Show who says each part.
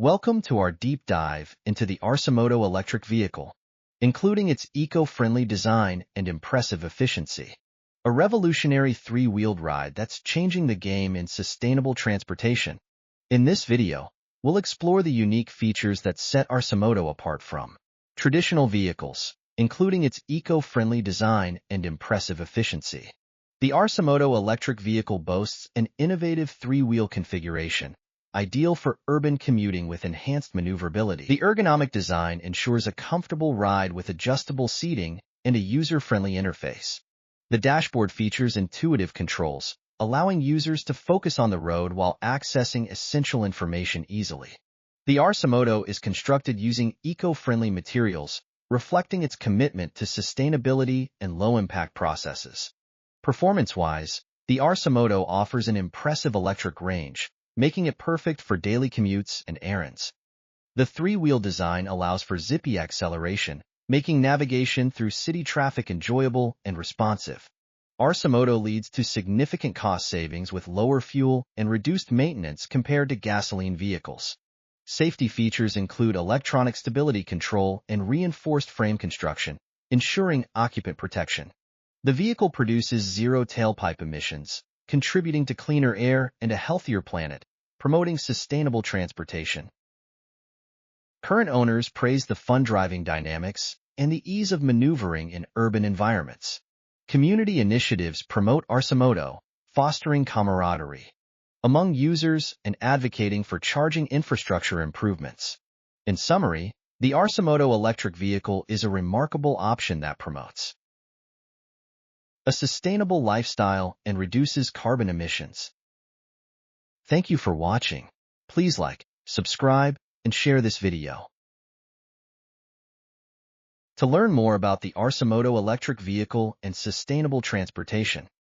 Speaker 1: Welcome to our deep dive into the Arimoto electric vehicle, including its eco-friendly design and impressive efficiency. A revolutionary three-wheeled ride that's changing the game in sustainable transportation. In this video, we'll explore the unique features that set Arimoto apart from traditional vehicles, including its eco-friendly design and impressive efficiency. The Arimoto electric vehicle boasts an innovative three-wheel configuration, ideal for urban commuting with enhanced maneuverability. The ergonomic design ensures a comfortable ride with adjustable seating and a user-friendly interface. The dashboard features intuitive controls, allowing users to focus on the road while accessing essential information easily. The Arimoto is constructed using eco-friendly materials, reflecting its commitment to sustainability and low-impact processes. Performance-wise, the Arimoto offers an impressive electric range, making it perfect for daily commutes and errands. The three-wheel design allows for zippy acceleration, making navigation through city traffic enjoyable and responsive. Arimoto leads to significant cost savings with lower fuel and reduced maintenance compared to gasoline vehicles. Safety features include electronic stability control and reinforced frame construction, ensuring occupant protection. The vehicle produces zero tailpipe emissions, contributing to cleaner air and a healthier planet, promoting sustainable transportation. Current owners praise the fun driving dynamics and the ease of maneuvering in urban environments. Community initiatives promote Arimoto, fostering camaraderie among users and advocating for charging infrastructure improvements. In summary, the Arimoto electric vehicle is a remarkable option that promotes a sustainable lifestyle and reduces carbon emissions. Thank you for watching. Please like, subscribe, and share this video. To learn more about the Arimoto electric vehicle and sustainable transportation,